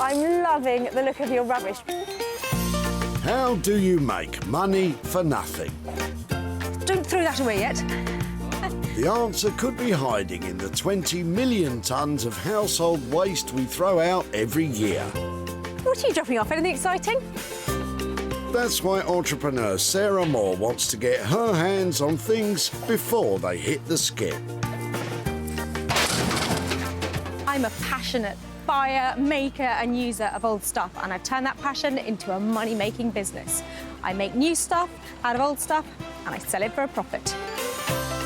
I'm loving the look of your rubbish. How do you make money for nothing? Don't throw that away yet. The answer could be hiding in the 20 million tonnes of household waste we throw out every year. What are you dropping off? Anything exciting? That's why entrepreneur Sarah Moore wants to get her hands on things before they hit the skip. I'm a passionate buyer, maker and user of old stuff, and I've turned that passion into a money-making business. I make new stuff out of old stuff and I sell it for a profit.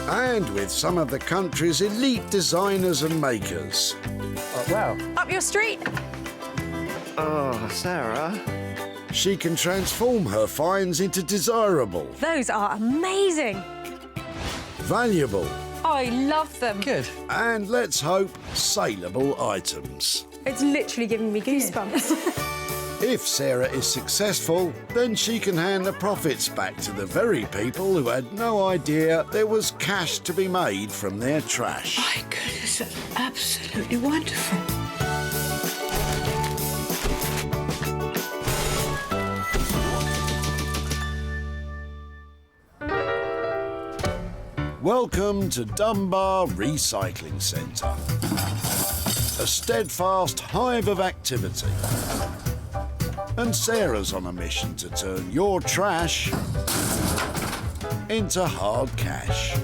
And with some of the country's elite designers and makers. Wow. Up your street. Oh, Sarah. She can transform her finds into desirable, Those are amazing. valuable, I love them. Good. and let's hope, saleable items. It's literally giving me goosebumps. If Sarah is successful, then she can hand the profits back to the very people who had no idea there was cash to be made from their trash. My goodness, that's absolutely wonderful. Welcome to Dunbar Recycling Centre, a steadfast hive of activity. And Sarah's on a mission to turn your trash into hard cash.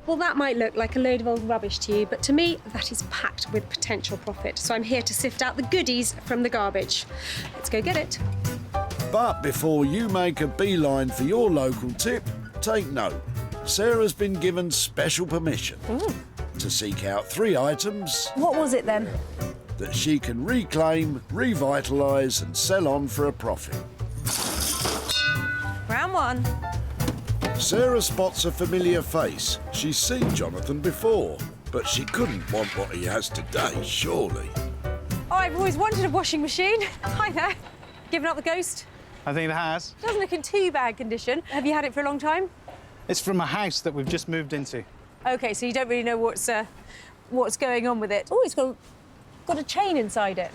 Well, that might look like a load of old rubbish to you, but to me, that is packed with potential profit. So I'm here to sift out the goodies from the garbage. Let's go get it. But before you make a beeline for your local tip, take note. Sarah's been given special permission to seek out 3 items What was it then? that she can reclaim, revitalise and sell on for a profit. Round 1. Sarah spots a familiar face. She's seen Jonathan before, but she couldn't want what he has today, surely. Oh, I've always wanted a washing machine. Hi there. Given up the ghost? I think it has. Doesn't look in too bad condition. Have you had it for a long time? It's from a house that we've just moved into. OK, so you don't really know what's going on with it. Oh, it's got a chain inside it.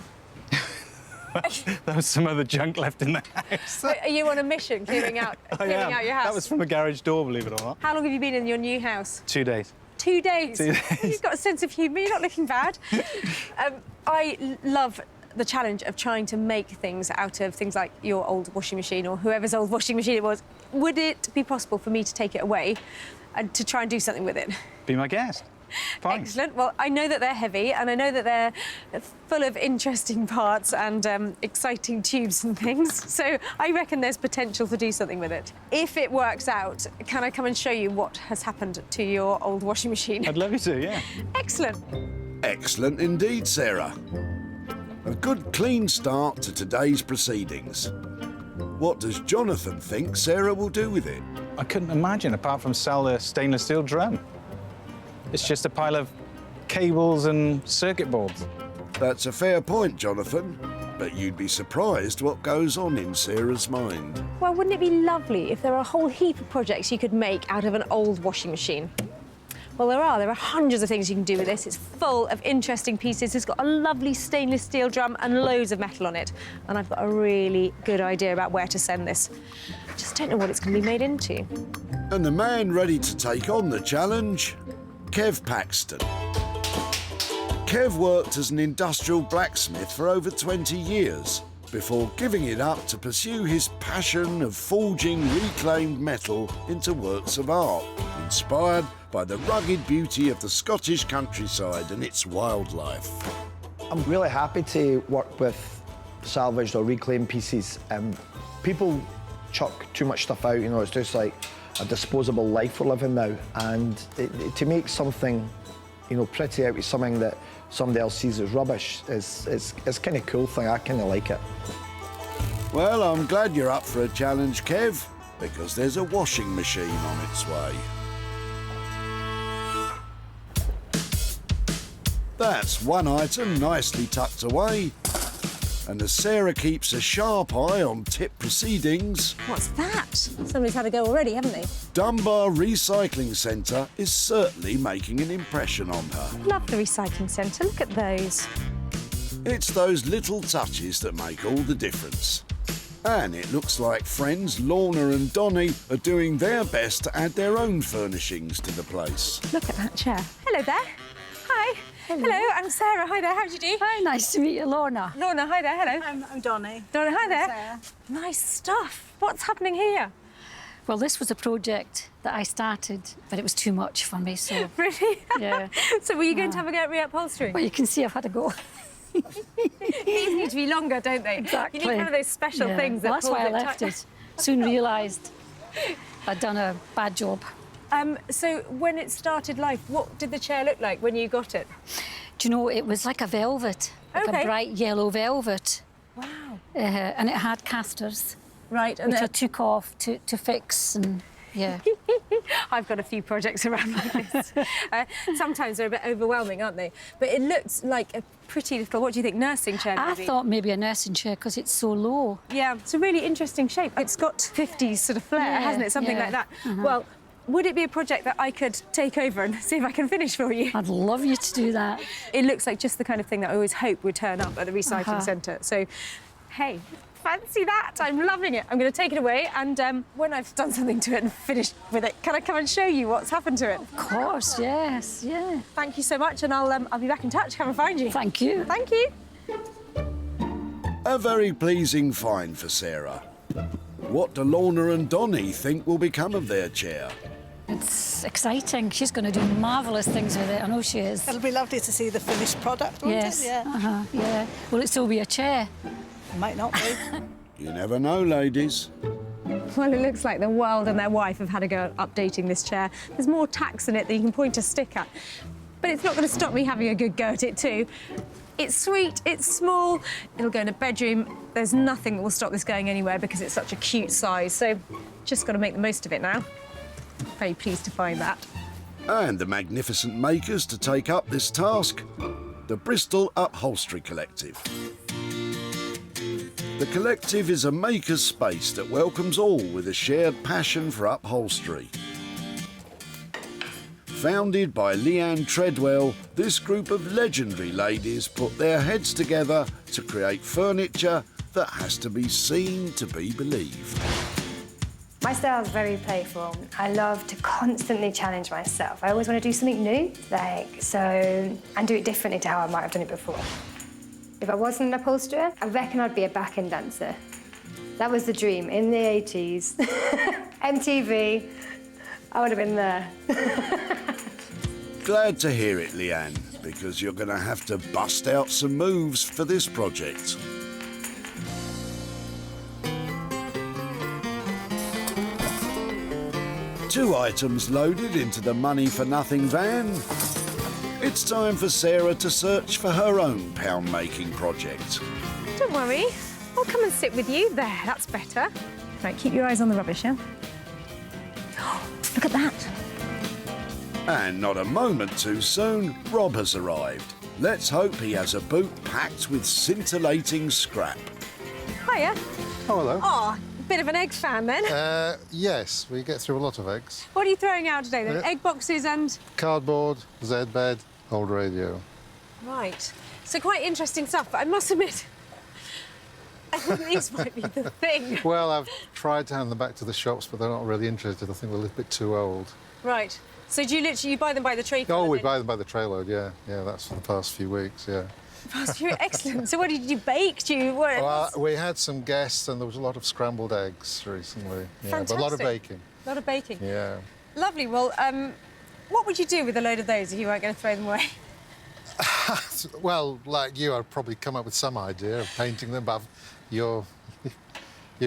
There was some other junk left in the house. Are you on a mission clearing out your house? That was from a garage door, believe it or not. How long have you been in your new house? 2 days. 2 days. 2 days. You've got a sense of humour. You're not looking bad. I love the challenge of trying to make things out of things like your old washing machine or whoever's old washing machine it was. Would it be possible for me to take it away and to try and do something with it? Be my guest. Fine. Excellent. Well, I know that they're heavy and I know that they're full of interesting parts and exciting tubes and things. So I reckon there's potential to do something with it. If it works out, can I come and show you what has happened to your old washing machine? I'd love you to, yeah. Excellent. Excellent indeed, Sarah. A good, clean start to today's proceedings. What does Jonathan think Sarah will do with it? I couldn't imagine, apart from sell the stainless steel drum. It's just a pile of cables and circuit boards. That's a fair point, Jonathan, but you'd be surprised what goes on in Sarah's mind. Well, wouldn't it be lovely if there were a whole heap of projects you could make out of an old washing machine? Well, there are hundreds of things you can do with this. It's full of interesting pieces. It's got a lovely stainless steel drum and loads of metal on it. And I've got a really good idea about where to send this. I just don't know what it's going to be made into. And the man ready to take on the challenge? Kev Paxton. Kev worked as an industrial blacksmith for over 20 years before giving it up to pursue his passion of forging reclaimed metal into works of art, inspired by the rugged beauty of the Scottish countryside and its wildlife. I'm really happy to work with salvaged or reclaimed pieces. People chuck too much stuff out, you know, it's just like a disposable life we're living now. And to make something, you know, pretty out of something that somebody else sees as rubbish is kind of cool thing. I kind of like it. Well, I'm glad you're up for a challenge, Kev, because there's a washing machine on its way. That's one item nicely tucked away. And as Sarah keeps a sharp eye on tip proceedings... What's that? Somebody's had a go already, haven't they? Dunbar Recycling Centre is certainly making an impression on her. Love the recycling centre. Look at those. It's those little touches that make all the difference. And it looks like friends Lorna and Donnie are doing their best to add their own furnishings to the place. Look at that chair. Hello there. Hi. Hello, I'm Sarah. Hi there, how do you do? Hi, nice to meet you, Lorna. Lorna, hi there, hello. I'm Donnie. Donna, hi there. Sarah. Nice stuff. What's happening here? Well, this was a project that I started, but it was too much for me, so... Really? Yeah. So were you going to have a go at reupholstering? Well, you can see I've had a go. These need to be longer, don't they? Exactly. You need one of those special Yeah. things that Well, that's why I pulls left tight. it. Soon realised I'd done a bad job. So when it started life, what did the chair look like when you got it? Do you know, it was like a velvet, like Okay. a bright yellow velvet. Wow. And it had casters, Right, and which I then took off to fix, and yeah. I've got a few projects around like this. Sometimes they're a bit overwhelming, aren't they? But it looks like a pretty little, what do you think, nursing chair I maybe? thought maybe a nursing chair because it's so low. Yeah, it's a really interesting shape. It's got 50s sort of flair, Yeah, hasn't it? Something yeah. like that. Well, would it be a project that I could take over and see if I can finish for you? I'd love you to do that. It looks like just the kind of thing that I always hope would turn up at the recycling centre. So, hey, fancy that. I'm loving it. I'm going to take it away, and when I've done something to it and finished with it, can I come and show you what's happened to it? Of course, yes, yeah. Thank you so much, and I'll be back in touch. Come and find you. Thank you. Thank you. A very pleasing find for Sarah. What do Lorna and Donnie think will become of their chair? It's exciting. She's going to do marvellous things with it. I know she is. It'll be lovely to see the finished product, won't Yes. it? Yeah. Yeah. Will it still be a chair? Might not be. You never know, ladies. Well, it looks like the world and their wife have had a go at updating this chair. There's more tacks in it than you can point a stick at. But it's not going to stop me having a good go at it too. It's sweet, it's small, it'll go in a bedroom. There's nothing that will stop this going anywhere because it's such a cute size. So just got to make the most of it now. Very pleased to find that. And the magnificent makers to take up this task, the Bristol Upholstery Collective. The collective is a maker's space that welcomes all with a shared passion for upholstery. Founded by Leanne Treadwell, this group of legendary ladies put their heads together to create furniture that has to be seen to be believed. My style is very playful. I love to constantly challenge myself. I always want to do something new, and do it differently to how I might have done it before. If I wasn't an upholsterer, I reckon I'd be a back-end dancer. That was the dream in the 80s. MTV, I would have been there. Glad to hear it, Leanne, because you're going to have to bust out some moves for this project. Two items loaded into the money-for-nothing van. It's time for Sarah to search for her own pound-making project. Don't worry, I'll come and sit with you. There, that's better. Right, keep your eyes on the rubbish, yeah? Look at that. And not a moment too soon, Rob has arrived. Let's hope he has a boot packed with scintillating scrap. Hiya. Oh, hello. Oh, bit of an egg fan then. Yes, we get through a lot of eggs. What are you throwing out today then? Egg boxes and... Cardboard, Z-bed, old radio. Right. So quite interesting stuff, but I must admit, I think these might be the thing. Well, I've tried to hand them back to the shops, but they're not really interested. I think they're a little bit too old. Right. So do you buy them by the tray? Oh, we buy them by the trayload, yeah. Yeah, that's for the past few weeks, yeah. Excellent. So what did you bake? Well, we had some guests and there was a lot of scrambled eggs recently. Yeah, but a lot of baking. A lot of baking. Yeah. Lovely. Well, what would you do with a load of those if you weren't going to throw them away? Well, like you, I'd probably come up with some idea of painting them, but you've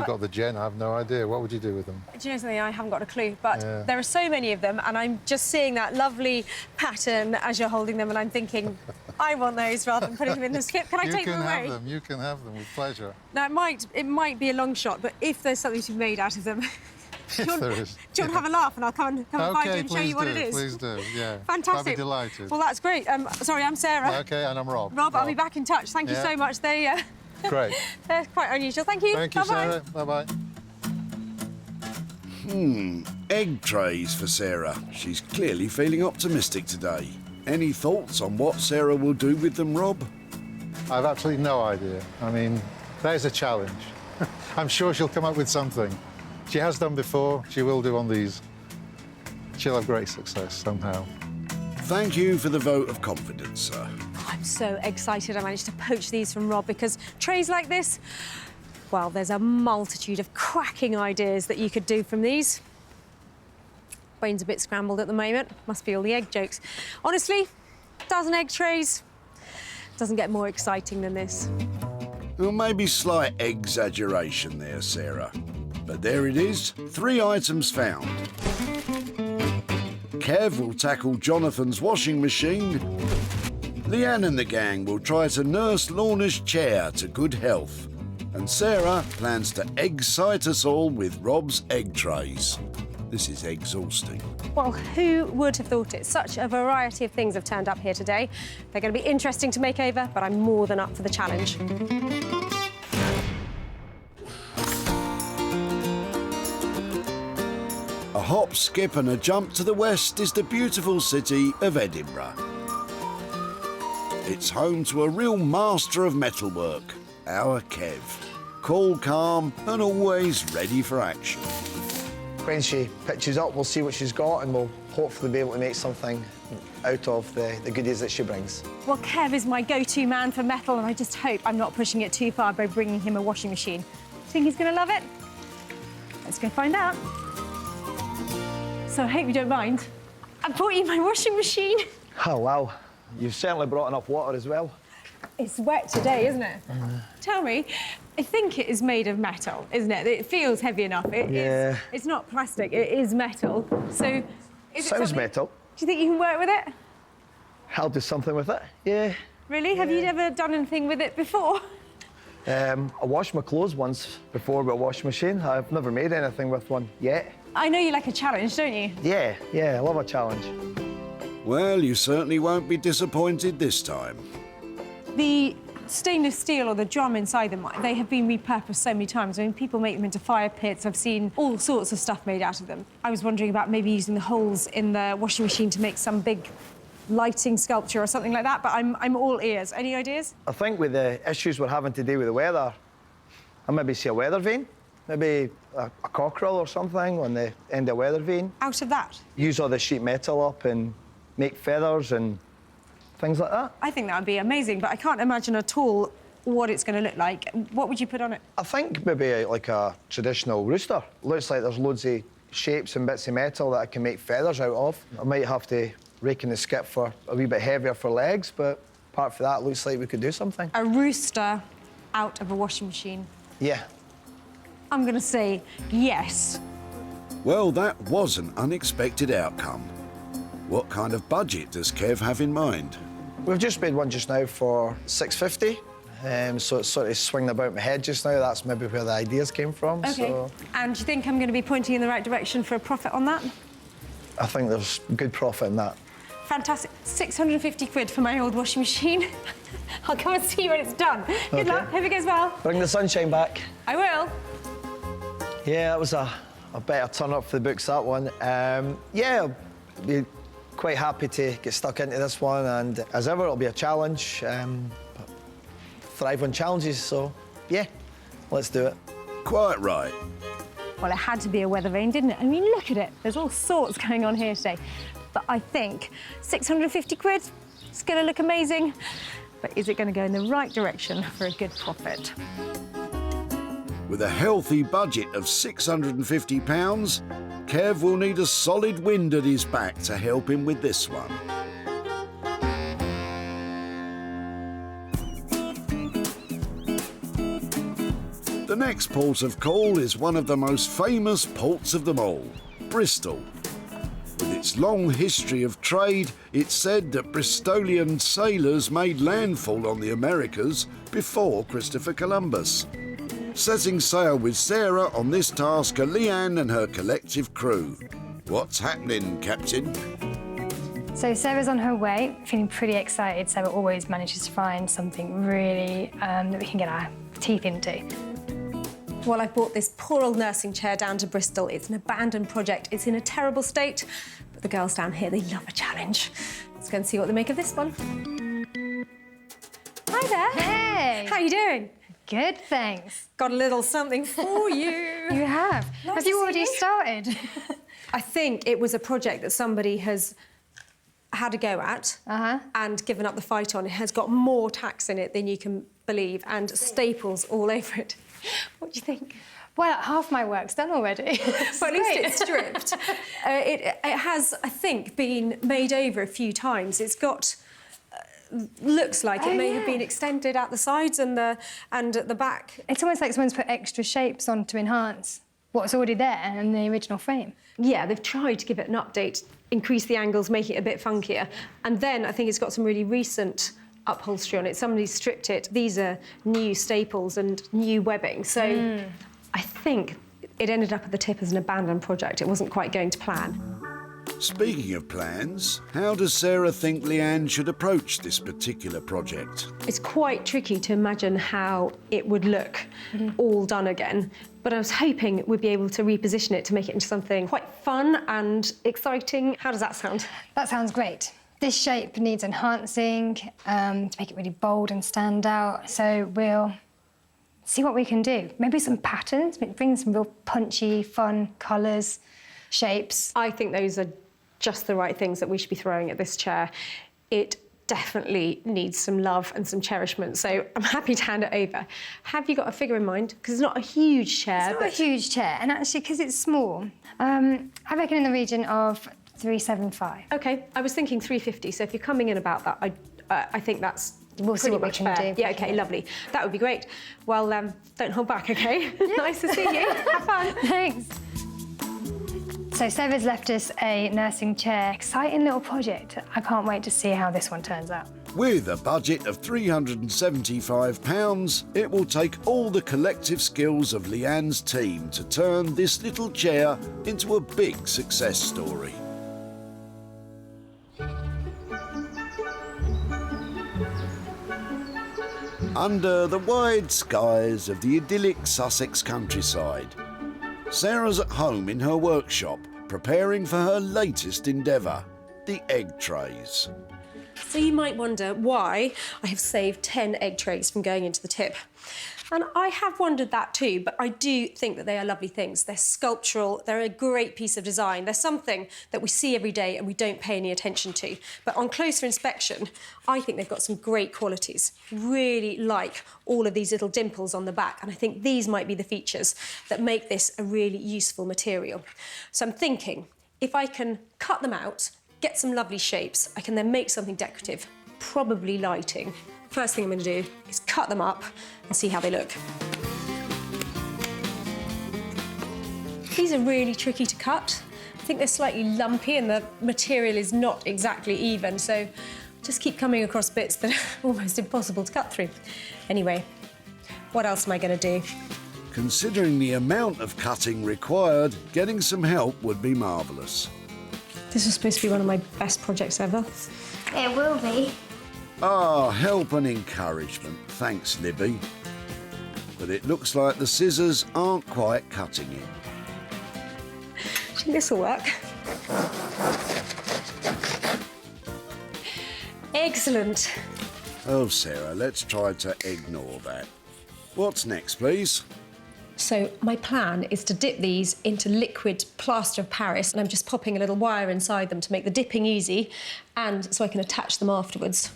got the gen, I have no idea. What would you do with them? Do you know something? I haven't got a clue, but Yeah. there are so many of them, and I'm just seeing that lovely pattern as you're holding them, and I'm thinking, I want those rather than putting them in the skip. Can I take them away? You can have them with pleasure. Now, it might be a long shot, but if there's something to be made out of them, do you want to have a laugh, and I'll come and find you and show you what it is? Please do, yeah. Fantastic. I'd be delighted. Well, that's great. Sorry, I'm Sarah. OK, and I'm Rob. Rob, I'll be back in touch. Thank you Yeah. so much. They're Great. quite unusual. Thank you. Thank you, Bye-bye. Sarah. Bye-bye. Egg trays for Sarah. She's clearly feeling optimistic today. Any thoughts on what Sarah will do with them, Rob? I've absolutely no idea. I mean, there's a challenge. I'm sure she'll come up with something. She has done before, she will do on these. She'll have great success somehow. Thank you for the vote of confidence, sir. I'm so excited I managed to poach these from Rob, because trays like this, well, there's a multitude of cracking ideas that you could do from these. Brain's a bit scrambled at the moment. Must be all the egg jokes. Honestly, a dozen egg trays doesn't get more exciting than this. Well, maybe slight exaggeration there, Sarah. But there it is, 3 items found. Kev will tackle Jonathan's washing machine. Leanne and the gang will try to nurse Lorna's chair to good health. And Sarah plans to excite us all with Rob's egg trays. This is exhausting. Well, who would have thought it? Such a variety of things have turned up here today. They're going to be interesting to make over, but I'm more than up for the challenge. A hop, skip and a jump to the west is the beautiful city of Edinburgh. It's home to a real master of metalwork, our Kev. Cool, calm and always ready for action. When she pitches up, we'll see what she's got and we'll hopefully be able to make something out of the goodies that she brings. Well, Kev is my go-to man for metal, and I just hope I'm not pushing it too far by bringing him a washing machine. Think he's going to love it? Let's go find out. So I hope you don't mind. I brought you my washing machine. Oh, wow. You've certainly brought enough water as well. It's wet today, isn't it? Tell me, I think it is made of metal, isn't it? It feels heavy enough. It's not plastic, it is metal. So, is it Sounds something... metal. Do you think you can work with it? I'll do something with it, yeah. Really? Have you ever done anything with it before? I washed my clothes once before with a washing machine. I've never made anything with one yet. I know you like a challenge, don't you? Yeah, I love a challenge. Well, you certainly won't be disappointed this time. The stainless steel or the drum inside them, they have been repurposed so many times. I mean, people make them into fire pits. I've seen all sorts of stuff made out of them. I was wondering about maybe using the holes in the washing machine to make some big lighting sculpture or something like that, but I'm all ears. Any ideas? I think with the issues we're having to do with the weather, I maybe see a weather vane, maybe a cockerel or something on the end of a weather vane. Out of that? Use all the sheet metal up and make feathers and things like that. I think that would be amazing, but I can't imagine at all what it's going to look like. What would you put on it? I think maybe like a traditional rooster. Looks like there's loads of shapes and bits of metal that I can make feathers out of. I might have to rake in the skip for a wee bit heavier for legs, but apart from that, looks like we could do something. A rooster out of a washing machine. Yeah. I'm going to say yes. Well, that was an unexpected outcome. What kind of budget does Kev have in mind? We've just made one just now for $650. So it's sort of swinging about my head just now. That's maybe where the ideas came from. OK. So And do you think I'm going to be pointing in the right direction for a profit on that? I think there's good profit in that. Fantastic. 650 quid for my old washing machine. I'll come and see you when it's done. Good luck. Hope it goes well. Bring the sunshine back. I will. Yeah, that was a better turn up for the books, that one. Yeah, I'll be quite happy to get stuck into this one, and as ever, it'll be a challenge. But thrive on challenges, so yeah, let's do it. Quite right. Well, it had to be a weather vane, didn't it? I mean, look at it. There's all sorts going on here today. But I think 650 quid, it's going to look amazing. But is it going to go in the right direction for a good profit? With a healthy budget of £650, Kev will need a solid wind at his back to help him with this one. The next port of call is one of the most famous ports of them all, Bristol. With its long history of trade, it's said that Bristolian sailors made landfall on the Americas before Christopher Columbus. Setting sail with Sarah on this task are Leanne and her collective crew. What's happening, Captain? So Sarah's on her way, feeling pretty excited. Sarah always manages to find something really that we can get our teeth into. Well, I brought this poor old nursing chair down to Bristol. It's an abandoned project. It's in a terrible state, but the girls down here, they love a challenge. Let's go and see what they make of this one. Hi there. Hey. How are you doing? Good, thanks. Got a little something for you. You have. Nice Have to you see already you. started? I think it was a project that somebody has had a go at and given up the fight on. It has got more tacks in it than you can believe and staples all over it. What do you think? Well, half my work's done already. Well, at least it's stripped. It has, I think, been made over a few times. It's got... looks like it may have been extended at the sides and at the back. It's almost like someone's put extra shapes on to enhance what's already there in the original frame. Yeah, they've tried to give it an update, increase the angles, make it a bit funkier. And then I think it's got some really recent upholstery on it. Somebody's stripped it. These are new staples and new webbing. So I think it ended up at the tip as an abandoned project. It wasn't quite going to plan. Speaking of plans, how does Sarah think Leanne should approach this particular project? It's quite tricky to imagine how it would look all done again, but I was hoping we'd be able to reposition it to make it into something quite fun and exciting. How does that sound? That sounds great. This shape needs enhancing to make it really bold and stand out, so we'll see what we can do. Maybe some patterns, bring some real punchy, fun colours, shapes. I think those are just the right things that we should be throwing at this chair. It definitely needs some love and some cherishment, so I'm happy to hand it over. Have you got a figure in mind? Because it's not a huge chair. It's not a huge chair, and actually, because it's small, I reckon in the region of 375. OK, I was thinking 350, so if you're coming in about that, I think that's We'll see what we can do. Yeah, OK, lovely. That would be great. Well, don't hold back, OK? Nice to see you. Have fun. Thanks. So Sarah's left us a nursing chair. Exciting little project. I can't wait to see how this one turns out. With a budget of £375, it will take all the collective skills of Leanne's team to turn this little chair into a big success story. Under the wide skies of the idyllic Sussex countryside, Sarah's at home in her workshop, preparing for her latest endeavour, the egg trays. So you might wonder why I have saved 10 egg trays from going into the tip. And I have wondered that too, but I do think that they are lovely things. They're sculptural, they're a great piece of design. They're something that we see every day and we don't pay any attention to. But on closer inspection, I think they've got some great qualities. Really like all of these little dimples on the back, and I think these might be the features that make this a really useful material. So I'm thinking, if I can cut them out, get some lovely shapes, I can then make something decorative, probably lighting. First thing I'm going to do is cut them up and see how they look. These are really tricky to cut. I think they're slightly lumpy and the material is not exactly even, so just keep coming across bits that are almost impossible to cut through. Anyway, what else am I going to do? Considering the amount of cutting required, getting some help would be marvellous. This was supposed to be one of my best projects ever. It will be. Ah, help and encouragement. Thanks, Libby. But it looks like the scissors aren't quite cutting it. I think this will work. Excellent. Oh, Sarah, let's try to ignore that. What's next, please? So my plan is to dip these into liquid plaster of Paris, and I'm just popping a little wire inside them to make the dipping easy and so I can attach them afterwards.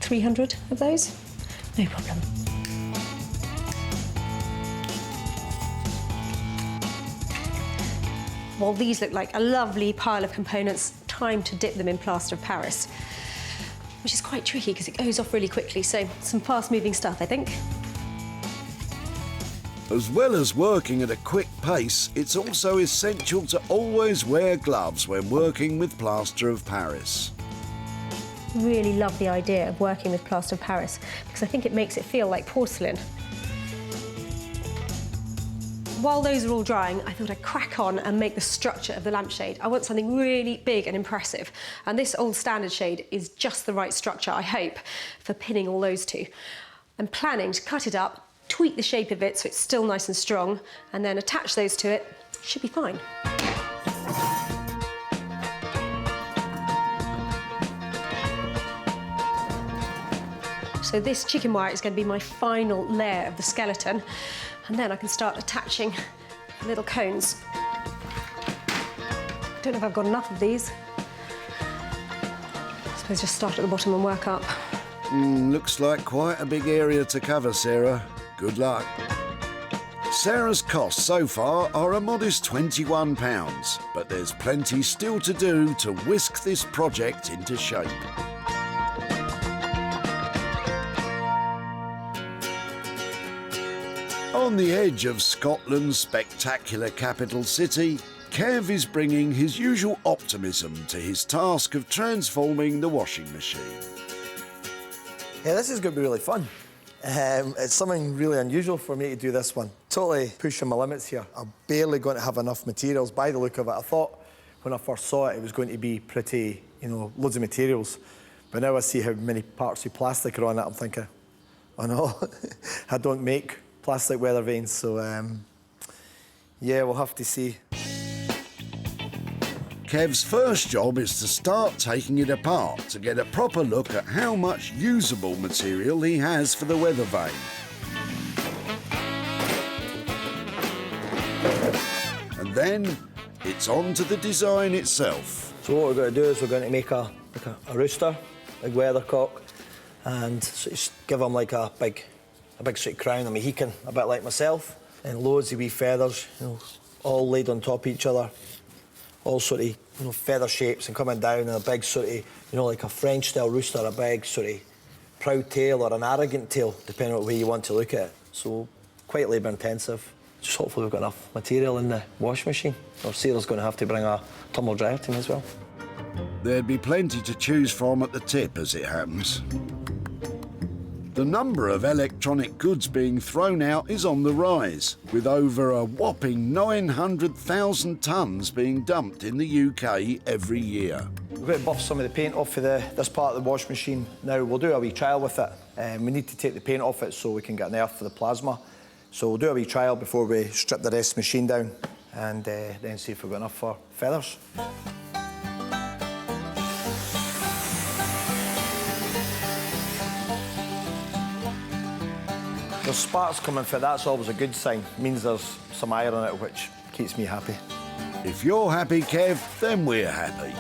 300 of those? No problem. Well, these look like a lovely pile of components. Time to dip them in plaster of Paris, which is quite tricky because it goes off really quickly, so some fast-moving stuff, I think. As well as working at a quick pace, it's also essential to always wear gloves when working with plaster of Paris. Really love the idea of working with plaster of Paris because I think it makes it feel like porcelain. While those are all drying, I thought I'd crack on and make the structure of the lampshade. I want something really big and impressive, and this old standard shade is just the right structure, I hope, for pinning all those to. I'm planning to cut it up, tweak the shape of it so it's still nice and strong, and then attach those to it. Should be fine. So this chicken wire is going to be my final layer of the skeleton, and then I can start attaching little cones. Don't know if I've got enough of these. I suppose just start at the bottom and work up. Looks like quite a big area to cover, Sarah. Good luck. Sarah's costs so far are a modest £21, but there's plenty still to do to whisk this project into shape. On the edge of Scotland's spectacular capital city, Kev is bringing his usual optimism to his task of transforming the washing machine. Yeah, this is going to be really fun. It's something really unusual for me to do this one. Totally pushing my limits here. I'm barely going to have enough materials by the look of it. I thought when I first saw it, it was going to be pretty, you know, loads of materials. But now I see how many parts of plastic are on it, I'm thinking, oh no, I don't make plastic weather vanes, so yeah, we'll have to see. Kev's first job is to start taking it apart to get a proper look at how much usable material he has for the weather vane. And then it's on to the design itself. So what we're going to do is we're going to make a rooster, big weathercock, and sort of give him like a big sort of crown, a Mohican, a bit like myself, and loads of wee feathers, you know, all laid on top of each other. All sort of, you know, feather shapes and coming down, and a big sort of, you know, like a French-style rooster, a big sort of proud tail or an arrogant tail, depending on the way you want to look at it. So quite labour-intensive. Just hopefully we've got enough material in the washing machine. Or Sarah's going to have to bring a tumble dryer to me as well. There'd be plenty to choose from at the tip, as it happens. The number of electronic goods being thrown out is on the rise, with over a whopping 900,000 tonnes being dumped in the UK every year. We've got to buff some of the paint off of this part of the washing machine. Now, we'll do a wee trial with it. We need to take the paint off it so we can get an earth for the plasma. So we'll do a wee trial before we strip the rest of the machine down and then see if we've got enough for feathers. There's sparks coming for it, that's always a good sign. It means there's some iron on it, which keeps me happy. If you're happy, Kev, then we're happy.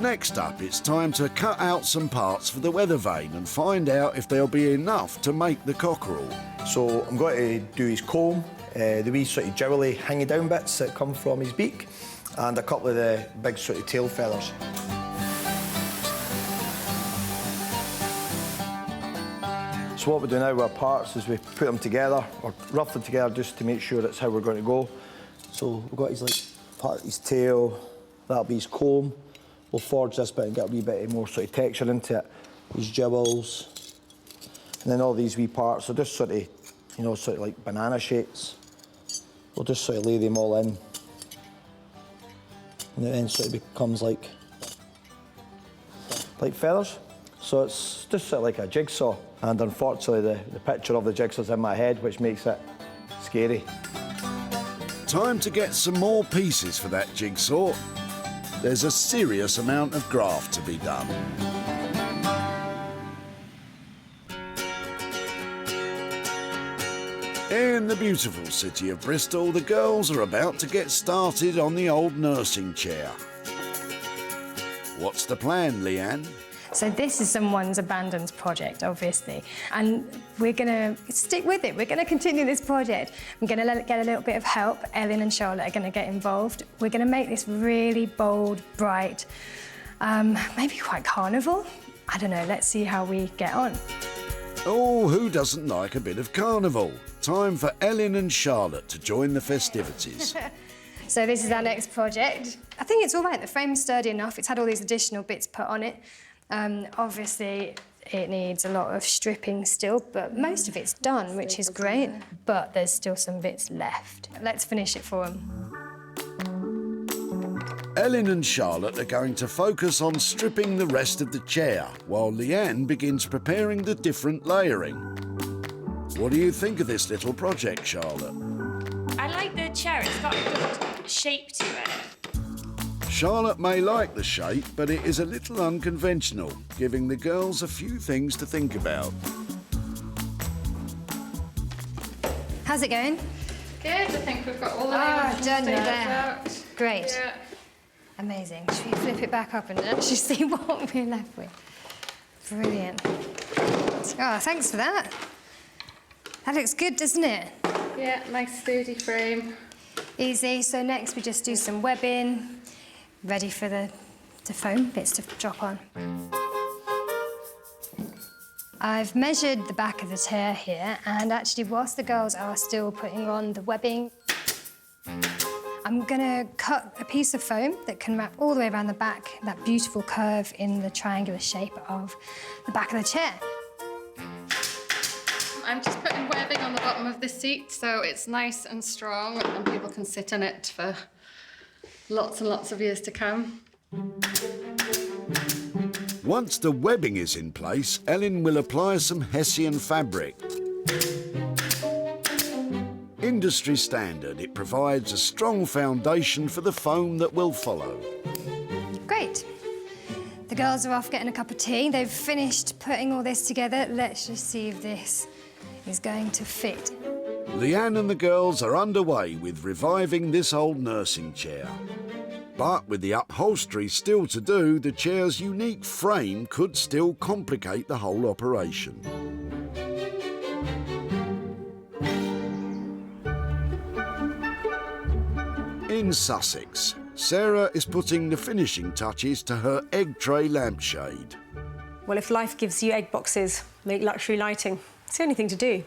Next up, it's time to cut out some parts for the weather vane and find out if there'll be enough to make the cockerel. So I'm going to do his comb, the wee sort of jowly hanging down bits that come from his beak, and a couple of the big sort of tail feathers. So what we do now with our parts is we put them together, or roughly together, just to make sure that's how we're going to go. So we've got his like part of his tail, that'll be his comb. We'll forge this bit and get a wee bit more sort of texture into it. His jewels, and then all these wee parts are just sort of, you know, sort of like banana shapes. We'll just sort of lay them all in, and it then sort of becomes like feathers. So it's just sort of like a jigsaw. And unfortunately, the picture of the jigsaw's in my head, which makes it scary. Time to get some more pieces for that jigsaw. There's a serious amount of graft to be done. In the beautiful city of Bristol, the girls are about to get started on the old nursing chair. What's the plan, Leanne? So this is someone's abandoned project, obviously, and we're going to stick with it. We're going to continue this project. I'm going to get a little bit of help. Ellen and Charlotte are going to get involved. We're going to make this really bold, bright, maybe quite carnival. I don't know, let's see how we get on. Oh, who doesn't like a bit of carnival? Time for Ellen and Charlotte to join the festivities. So this is our next project. I think it's all right. The frame's sturdy enough. It's had all these additional bits put on it. Obviously, it needs a lot of stripping still, but most of it's done, which is great. But there's still some bits left. Let's finish it for them. Ellen and Charlotte are going to focus on stripping the rest of the chair, while Leanne begins preparing the different layering. What do you think of this little project, Charlotte? I like the chair. It's got a good shape to it. Charlotte may like the shape, but it is a little unconventional, giving the girls a few things to think about. How's it going? Good, I think we've got all the done there. there. Great. Yeah. Amazing. Should we flip it back up and actually see what we're left with? Brilliant. Oh, thanks for that. That looks good, doesn't it? Yeah, nice sturdy frame. Easy. So next we just do some webbing, ready for the foam bits to drop on. I've measured the back of the chair here, and actually whilst the girls are still putting on the webbing, I'm gonna cut a piece of foam that can wrap all the way around the back, that beautiful curve in the triangular shape of the back of the chair. I'm just putting webbing on the bottom of the seat so it's nice and strong and people can sit in it for lots and lots of years to come. Once the webbing is in place, Ellen will apply some Hessian fabric. Industry standard, it provides a strong foundation for the foam that will follow. Great. The girls are off getting a cup of tea. They've finished putting all this together. Let's just see if this is going to fit. Leanne and the girls are underway with reviving this old nursing chair. But with the upholstery still to do, the chair's unique frame could still complicate the whole operation. In Sussex, Sarah is putting the finishing touches to her egg tray lampshade. Well, if life gives you egg boxes, make luxury lighting. It's the only thing to do.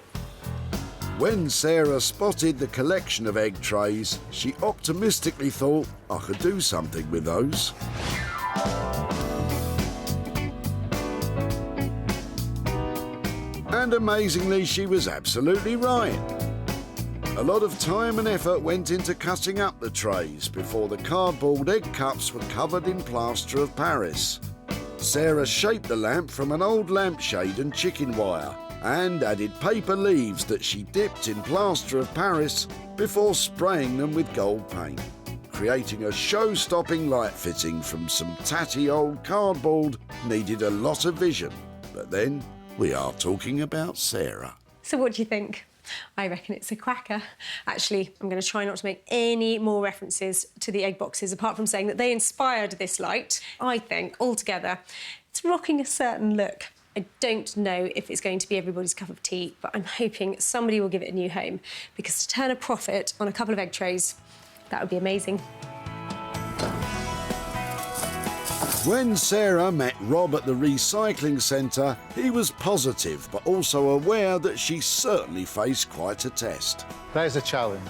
When Sarah spotted the collection of egg trays, she optimistically thought, I could do something with those. And amazingly, she was absolutely right. A lot of time and effort went into cutting up the trays before the cardboard egg cups were covered in plaster of Paris. Sarah shaped the lamp from an old lampshade and chicken wire and added paper leaves that she dipped in plaster of Paris before spraying them with gold paint, creating a show-stopping light fitting from some tatty old cardboard needed a lot of vision. But then we are talking about Sarah. So what do you think? I reckon it's a cracker. Actually, I'm going to try not to make any more references to the egg boxes, apart from saying that they inspired this light. I think, altogether, it's rocking a certain look. I don't know if it's going to be everybody's cup of tea, but I'm hoping somebody will give it a new home, because to turn a profit on a couple of egg trays, that would be amazing. When Sarah met Rob at the recycling centre, he was positive, but also aware that she certainly faced quite a test. That is a challenge.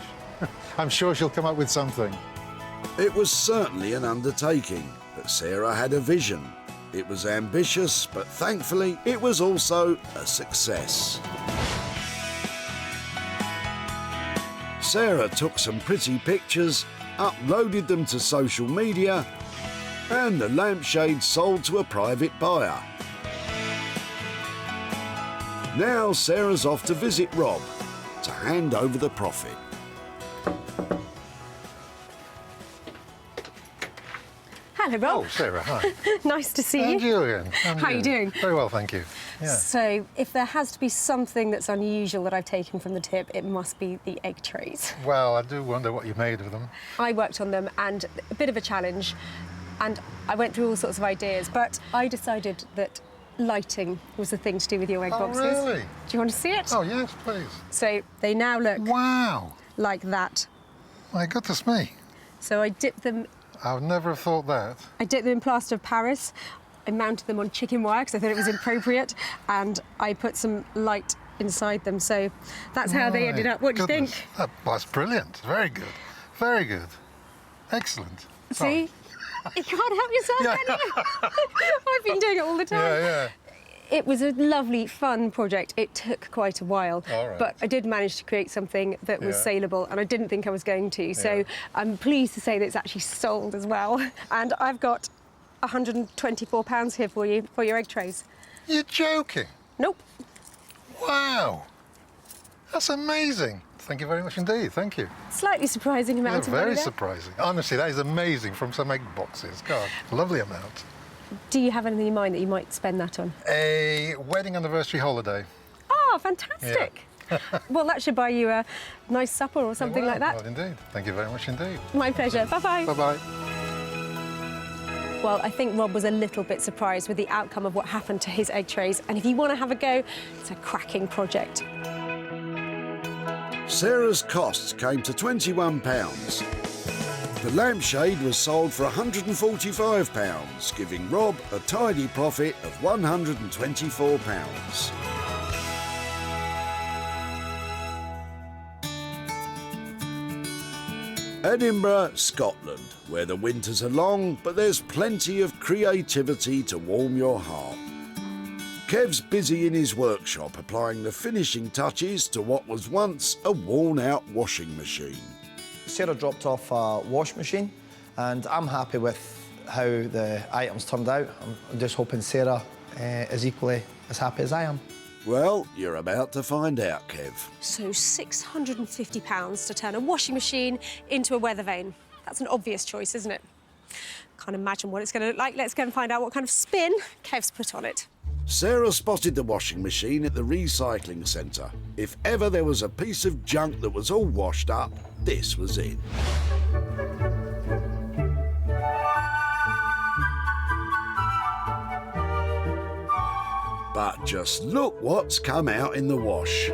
I'm sure she'll come up with something. It was certainly an undertaking, but Sarah had a vision. It was ambitious, but thankfully it was also a success. Sarah took some pretty pictures, uploaded them to social media, and the lampshade sold to a private buyer. Now Sarah's off to visit Rob to hand over the profit. Hello, Rob. Oh, Sarah, hi. Nice to see you. And you again. How are you doing? Very well, thank you. Yeah. So, if there has to be something that's unusual that I've taken from the tip, it must be the egg trays. Well, I do wonder what you made of them. I worked on them, and a bit of a challenge, and I went through all sorts of ideas, but I decided that lighting was the thing to do with your egg boxes. Really? Do you want to see it? Oh, yes, please. So, they now look Wow. like that. My goodness me. So I dipped them I would never have thought that. I dipped them in plaster of Paris. I mounted them on chicken wire because I thought it was appropriate, and I put some light inside them. So that's how they ended up. What do you think? That's brilliant. Very good. Very good. Excellent. See? You can't help yourself, can you? I've been doing it all the time. Yeah. It was a lovely, fun project. It took quite a while, All right. but I did manage to create something that was saleable, and I didn't think I was going to. So I'm pleased to say that it's actually sold as well. And I've got £124 here for you, for your egg trays. You're joking? Nope. Wow. That's amazing. Thank you very much indeed. Thank you. Slightly surprising amount of money Very there. surprising. Honestly, that is amazing from some egg boxes. God, lovely amount. Do you have anything in mind that you might spend that on? A wedding anniversary holiday. Oh, fantastic. Well, that should buy you a nice supper or something like that. Well, indeed. Thank you very much indeed. My pleasure. Bye-bye. Bye-bye. Well, I think Rob was a little bit surprised with the outcome of what happened to his egg trays. And if you want to have a go, it's a cracking project. Sarah's costs came to £21. The lampshade was sold for £145, giving Rob a tidy profit of £124. Edinburgh, Scotland, where the winters are long, but there's plenty of creativity to warm your heart. Kev's busy in his workshop applying the finishing touches to what was once a worn-out washing machine. Sarah dropped off a wash machine, and I'm happy with how the items turned out. I'm just hoping Sarah is equally as happy as I am. Well, you're about to find out, Kev. So £650 to turn a washing machine into a weather vane. That's an obvious choice, isn't it? Can't imagine what it's going to look like. Let's go and find out what kind of spin Kev's put on it. Sarah spotted the washing machine at the recycling centre. If ever there was a piece of junk that was all washed up, this was it. But just look what's come out in the wash.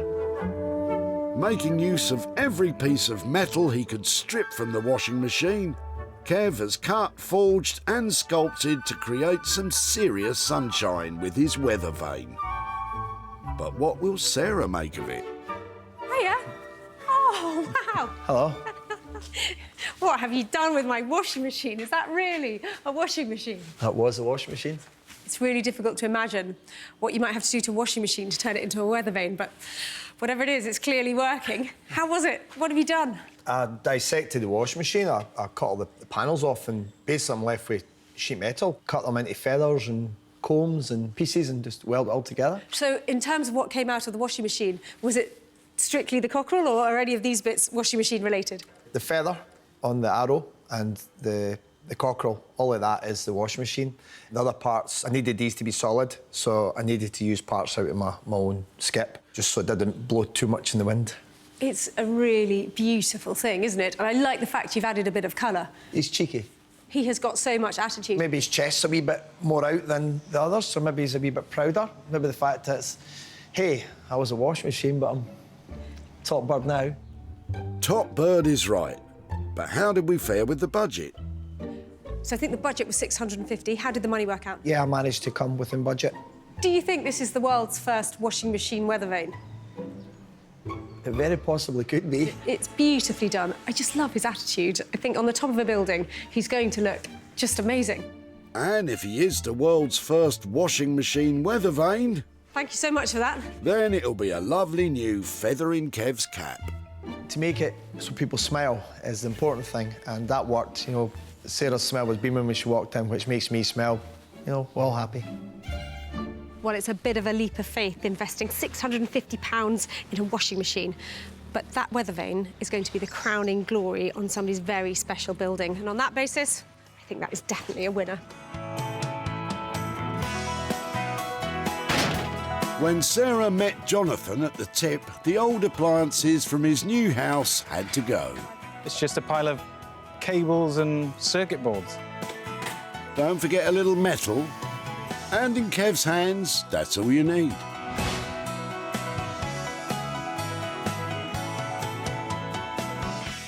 Making use of every piece of metal he could strip from the washing machine, Kev has cut, forged and sculpted to create some serious sunshine with his weather vane. But what will Sarah make of it? Hiya. Oh, wow. Hello. What have you done with my washing machine? Is that really a washing machine? That was a washing machine. It's really difficult to imagine what you might have to do to a washing machine to turn it into a weather vane, but whatever it is, it's clearly working. How was it? What have you done? I dissected the washing machine. I cut all the panels off, and basically I'm left with sheet metal. Cut them into feathers and combs and pieces and just weld it all together. So in terms of what came out of the washing machine, was it strictly the cockerel, or are any of these bits washing machine related? The feather on the arrow and the cockerel, all of that is the washing machine. The other parts, I needed these to be solid, so I needed to use parts out of my own skip, just so it didn't blow too much in the wind. It's a really beautiful thing, isn't it? And I like the fact you've added a bit of colour. He's cheeky. He has got so much attitude. Maybe his chest's a wee bit more out than the others, so maybe he's a wee bit prouder. Maybe the fact that it's, hey, I was a washing machine, but I'm top bird now. Top bird is right. But how did we fare with the budget? So I think the budget was $650. How did the money work out? Yeah, I managed to come within budget. Do you think this is the world's first washing machine weather vane? It very possibly could be. It's beautifully done. I just love his attitude. I think on the top of a building, he's going to look just amazing. And if he is the world's first washing machine weather vane, Thank you so much for that. then it'll be a lovely new feather in Kev's cap. To make it so people smell is the important thing, and that worked. You know, Sarah's smell was beaming when she walked in, which makes me smell, you know, well happy. Well, it's a bit of a leap of faith investing £650 in a washing machine. But that weather vane is going to be the crowning glory on somebody's very special building. And on that basis, I think that is definitely a winner. When Sarah met Jonathan at the tip, the old appliances from his new house had to go. It's just a pile of cables and circuit boards. Don't forget a little metal. And in Kev's hands, that's all you need.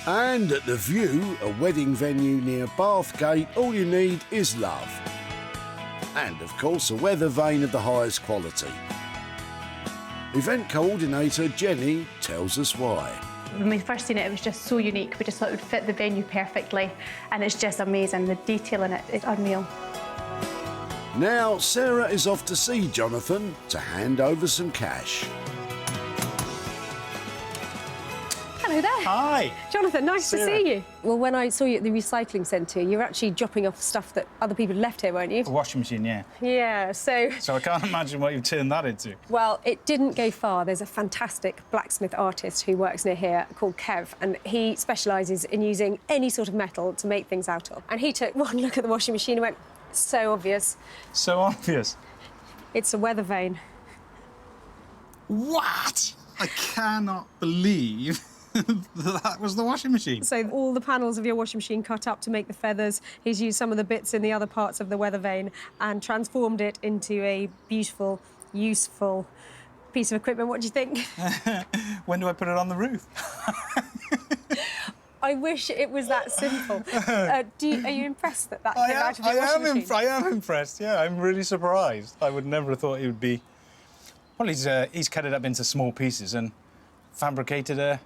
And at The View, a wedding venue near Bathgate, all you need is love. And, of course, a weather vane of the highest quality. Event coordinator Jenny tells us why. When we first seen it, it was just so unique. We just thought it would fit the venue perfectly, and it's just amazing. The detail in it is unreal. Now, Sarah is off to see Jonathan to hand over some cash. Hello there. Hi. Jonathan, nice Sarah. to see you. Well, when I saw you at the recycling centre, you were actually dropping off stuff that other people had left here, weren't you? A washing machine, yeah. Yeah, so... So I can't imagine what you've turned that into. Well, it didn't go far. There's a fantastic blacksmith artist who works near here called Kev, and he specialises in using any sort of metal to make things out of. And he took one look at the washing machine and went, so obvious. So obvious. It's a weather vane. What? I cannot believe that was the washing machine. So all the panels of your washing machine cut up to make the feathers. He's used some of the bits in the other parts of the weather vane and transformed it into a beautiful, useful piece of equipment. What do you think? When do I put it on the roof? I wish it was that simple. Are you impressed that came out of your washing machine? I am impressed, yeah. I'm really surprised. I would never have thought he would be... Well, he's cut it up into small pieces and fabricated a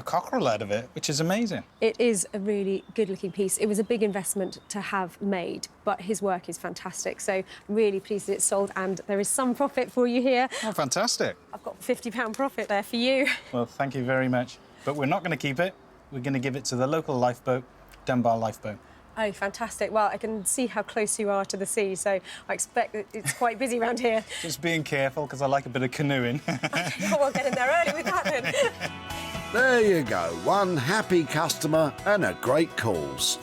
cockerel out of it, which is amazing. It is a really good-looking piece. It was a big investment to have made, but his work is fantastic. So I'm really pleased that it's sold, and there is some profit for you here. Oh, fantastic. I've got £50 profit there for you. Well, thank you very much. But we're not going to keep it. We're going to give it to the local lifeboat, Dunbar Lifeboat. Oh, fantastic. Well, I can see how close you are to the sea, so I expect that it's quite busy around here. Just being careful, because I like a bit of canoeing. Oh, we'll get in there early with that then. There you go, one happy customer and a great cause.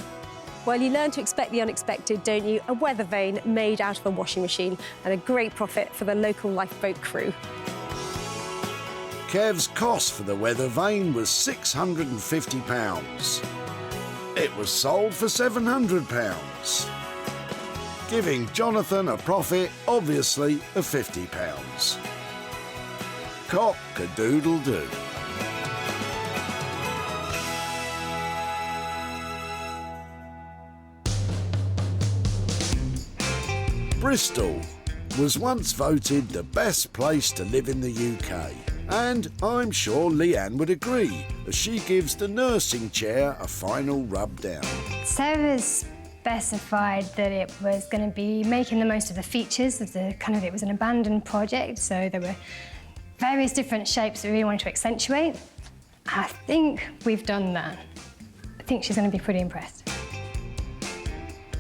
Well, you learn to expect the unexpected, don't you? A weather vane made out of a washing machine and a great profit for the local lifeboat crew. Kev's cost for the weather vane was £650. It was sold for £700, giving Jonathan a profit, obviously, of £50. Cock-a-doodle-doo. Bristol was once voted the best place to live in the UK. And I'm sure Leanne would agree, as she gives the nursing chair a final rub down. Sarah's specified that it was going to be making the most of the features of the it was an abandoned project, so there were various different shapes that we really wanted to accentuate. I think we've done that. I think she's going to be pretty impressed.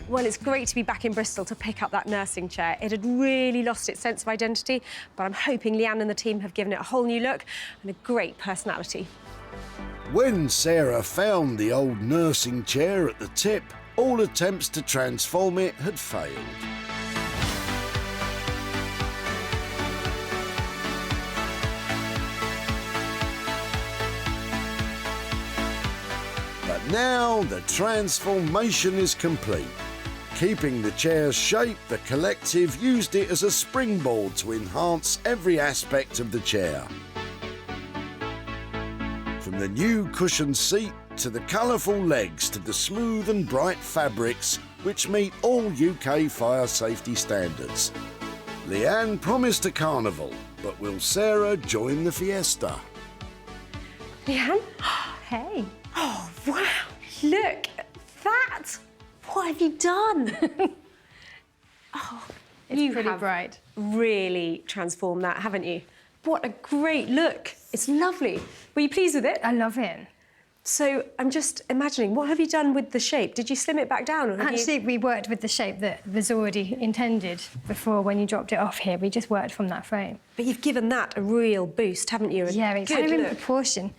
Well, it's great to be back in Bristol to pick up that nursing chair. It had really lost its sense of identity, but I'm hoping Leanne and the team have given it a whole new look and a great personality. When Sarah found the old nursing chair at the tip, all attempts to transform it had failed. But now the transformation is complete. Keeping the chair's shape, the collective used it as a springboard to enhance every aspect of the chair. From the new cushioned seat to the colourful legs to the smooth and bright fabrics which meet all UK fire safety standards. Leanne promised a carnival, but will Sarah join the fiesta? Leanne? Hey. Oh, wow. Look at that. What have you done? Oh, It's pretty bright. Really transformed that, haven't you? What a great look. It's lovely. Were you pleased with it? I love it. So I'm just imagining, what have you done with the shape? Did you slim it back down? Or have Actually, we worked with the shape that was already intended before when you dropped it off here. We just worked from that frame. But you've given that a real boost, haven't you? Yeah, it's kind of in proportion.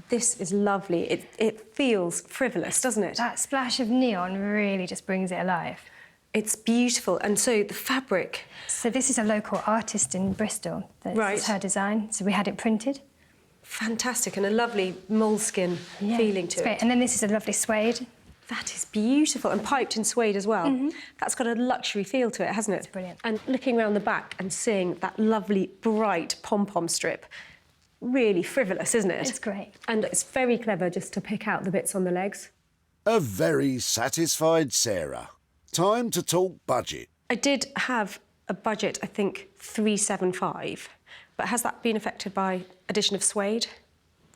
This is lovely. It feels frivolous, doesn't it? That splash of neon really just brings it alive. It's beautiful. And so the fabric... So this is a local artist in Bristol. That's her design. So we had it printed. Fantastic, and a lovely moleskin feeling to it's great. it. And then this is a lovely suede. That is beautiful, and piped in suede as well. That's got a luxury feel to it, hasn't it? It's brilliant. And looking around the back and seeing that lovely, bright pom-pom strip, really frivolous, isn't it? It's great. And it's very clever just to pick out the bits on the legs. A very satisfied Sarah. Time to talk budget. I did have a budget, I think, 375, but has that been affected by addition of suede?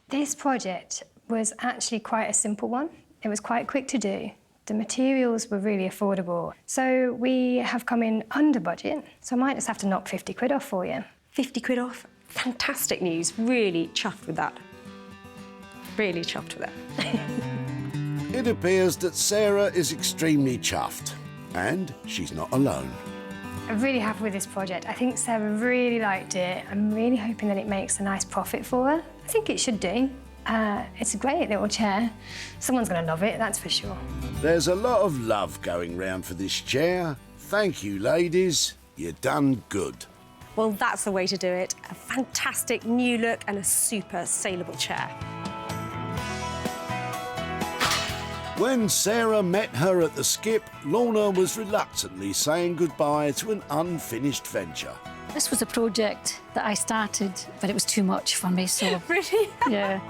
This project was actually quite a simple one. It was quite quick to do. The materials were really affordable. So we have come in under budget, so I might just have to knock 50 quid off for you. 50 quid off? Fantastic news. Really chuffed with that. Really chuffed with that. It appears that Sarah is extremely chuffed, and she's not alone. I'm really happy with this project. I think Sarah really liked it. I'm really hoping that it makes a nice profit for her. I think it should do. It's a great little chair. Someone's going to love it, that's for sure. There's a lot of love going round for this chair. Thank you, ladies. You done good. Well, that's the way to do it. A fantastic new look and a super saleable chair. When Sarah met her at the skip, Lorna was reluctantly saying goodbye to an unfinished venture. This was a project that I started, but it was too much for me, so... Really? Yeah.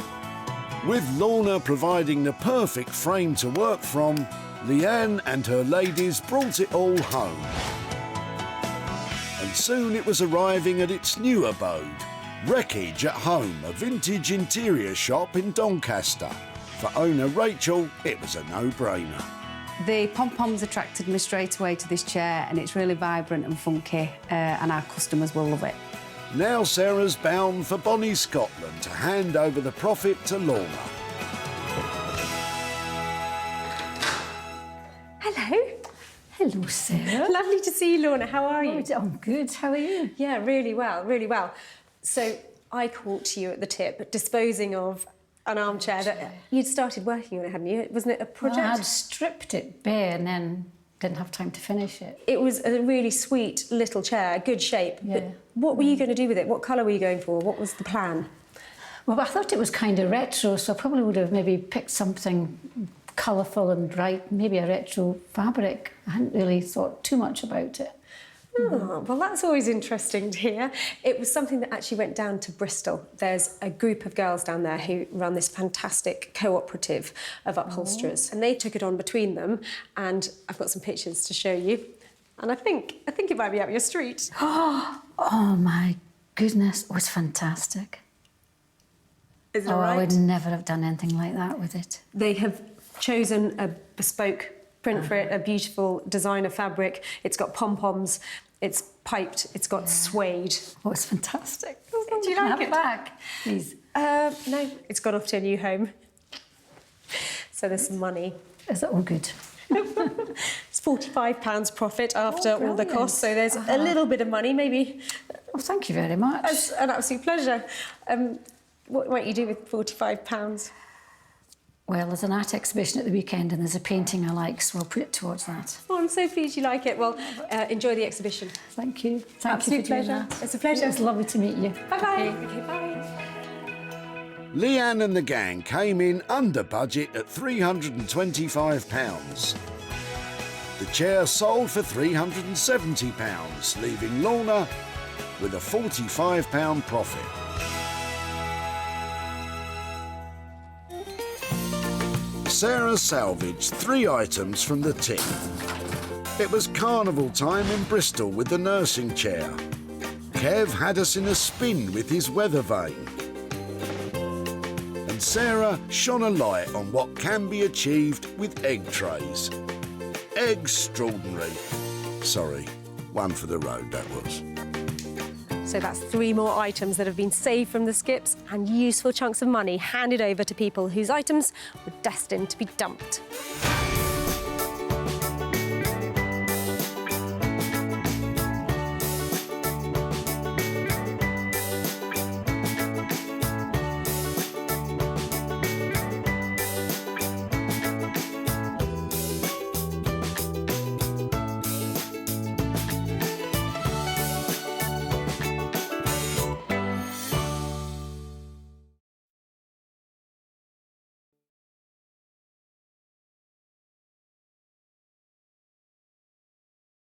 With Lorna providing the perfect frame to work from, Leanne and her ladies brought it all home. And soon it was arriving at its new abode, Wreckage at Home, a vintage interior shop in Doncaster. For owner Rachel, it was a no-brainer. The pom-poms attracted me straight away to this chair, and it's really vibrant and funky, and our customers will love it. Now Sarah's bound for Bonnie, Scotland, to hand over the profit to Lorna. Hello. Hello, Sarah. Lovely to see you, Lorna. How are you? I'm good. How are you? Yeah, really well, really well. So I caught you at the tip, disposing of an armchair that you'd started working on it, hadn't you? Wasn't it a project? Well, I'd stripped it bare and then didn't have time to finish it. It was a really sweet little chair, good shape. Yeah. But what were you going to do with it? What colour were you going for? What was the plan? Well, I thought it was kind of retro, so I probably would have maybe picked something colourful and bright, maybe a retro fabric. I hadn't really thought too much about it. Oh, well, that's always interesting to hear. It was something that actually went down to Bristol. There's a group of girls down there who run this fantastic cooperative of upholsterers, and they took it on between them, and I've got some pictures to show you. And I think it might be up your street. Oh, my goodness, it was fantastic. Is it Oh, right? I would never have done anything like that with it. They have chosen a bespoke print for it, a beautiful designer fabric. It's got pom-poms, it's piped, it's got suede. Oh, it's fantastic. Do you like it? Back, please. No, it's gone off to a new home. So there's some money. Is that all good? It's £45 profit after all the costs, so there's a little bit of money, maybe. Oh, thank you very much. It's an absolute pleasure. What might you do with £45? Well, there's an art exhibition at the weekend and there's a painting I like, so I'll put it towards that. Oh, I'm so pleased you like it. Well, enjoy the exhibition. Thank you. Thank Absolute you for doing pleasure. that. It's a pleasure. It's lovely to meet you. Bye-bye. Okay, bye. Leanne and the gang came in under budget at £325. The chair sold for £370, leaving Lorna with a £45 profit. Sarah salvaged 3 items from the tip. It was carnival time in Bristol with the nursing chair. Kev had us in a spin with his weather vane. And Sarah shone a light on what can be achieved with egg trays. Extraordinary. Sorry, one for the road, that was. So that's 3 more items that have been saved from the skips and useful chunks of money handed over to people whose items were destined to be dumped.